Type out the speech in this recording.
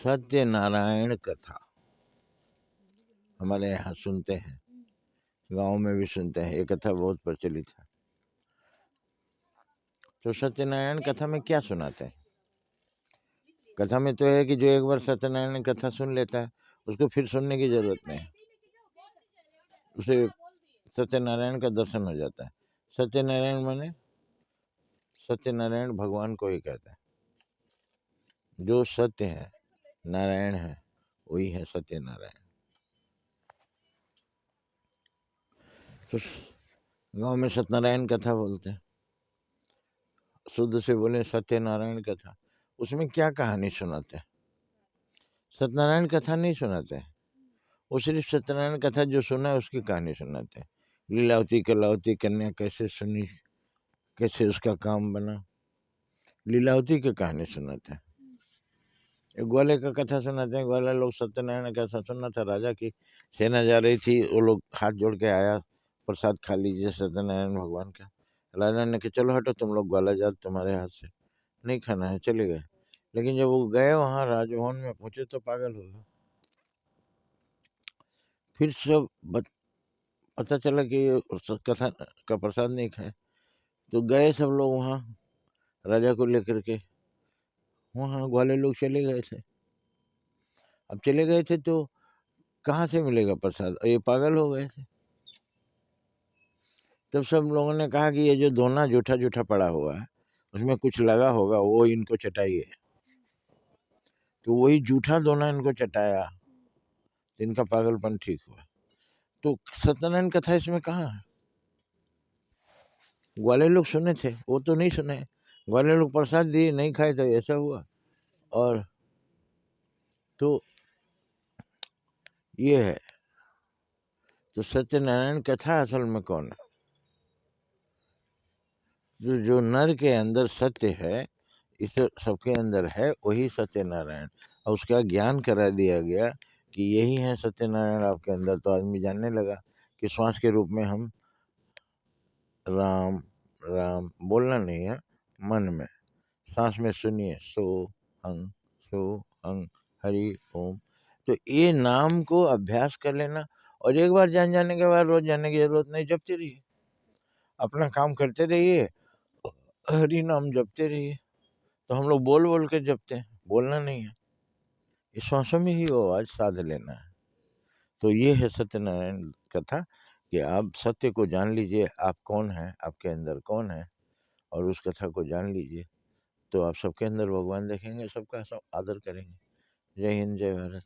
सत्यनारायण कथा हमारे यहाँ सुनते हैं, गांव में भी सुनते हैं। ये कथा बहुत प्रचलित है। तो सत्यनारायण कथा में क्या सुनाते हैं? कथा में तो है कि जो एक बार सत्यनारायण कथा सुन लेता है उसको फिर सुनने की जरूरत नहीं है, उसे सत्यनारायण का दर्शन हो जाता है। सत्यनारायण माने सत्यनारायण भगवान को ही कहता है। जो सत्य है, नारायण है, वही है सत्यनारायण। तो गांव में सत्यनारायण कथा बोलते हैं। शुद्ध से बोले सत्यनारायण कथा। उसमें क्या कहानी सुनाते हैं? सत्यनारायण कथा नहीं सुनाते हैं, वो सिर्फ सत्यनारायण कथा जो सुना है उसकी कहानी सुनाते हैं। लीलावती कलावती कन्या कैसे सुनी, कैसे उसका काम बना, लीलावती की कहानी सुनाते हैं। एक ग्वाले का कथा सुनाते हैं। ग्वाला लोग सत्यनारायण कथा सुनना था। राजा की सेना जा रही थी, वो लोग हाथ जोड़ के आया, प्रसाद खा लीजिए सत्यनारायण भगवान का। राजा ने कहा चलो हटो तुम लोग, ग्वाला जात तुम्हारे हाथ से नहीं खाना है, चले गए। लेकिन जब वो गए वहां राजभवन में पहुंचे तो पागल हो गए। फिर सब पता चला कि कथा का प्रसाद नहीं खाए, तो गए सब लोग वहाँ राजा को लेकर के। वहाँ ग्वाले लोग चले गए थे। अब चले गए थे तो कहाँ से मिलेगा प्रसाद, ये पागल हो गए थे। तब सब लोगों ने कहा कि ये जो दोना जूठा जूठा पड़ा हुआ है उसमें कुछ लगा होगा, वो इनको चटाइए। तो वही जूठा दोना इनको चटाया, तो इनका पागलपन ठीक हुआ। तो सत्यनारायण कथा इसमें कहाँ है? ग्वाले लोग सुने थे, वो तो नहीं सुने। ग्वाले लोग प्रसाद दिए, नहीं खाए, तो ऐसा हुआ। और तो ये है। तो सत्यनारायण कथा असल में कौन है? जो नर के अंदर सत्य है, इस सबके अंदर है, वही सत्यनारायण। और उसका ज्ञान करा दिया गया कि यही है सत्यनारायण आपके अंदर। तो आदमी जानने लगा कि श्वास के रूप में हम राम राम बोलना नहीं है, मन में सांस में सुनिए सो हंग हरि ओम। तो ये नाम को अभ्यास कर लेना, और एक बार जान जाने के बाद रोज जानने की जरूरत नहीं। जपते रहिए, अपना काम करते रहिए, हरि नाम जपते रहिए। तो हम लोग बोल बोल के जपते हैं, बोलना नहीं है, इस श्वासों में ही वो आवाज साध लेना है। तो ये है सत्यनारायण कथा कि आप सत्य को जान लीजिए, आप कौन है, आपके अंदर कौन है, और उस कथा को जान लीजिए। तो आप सबके अंदर भगवान देखेंगे, सबका सब आदर करेंगे। जय हिंद, जय भारत।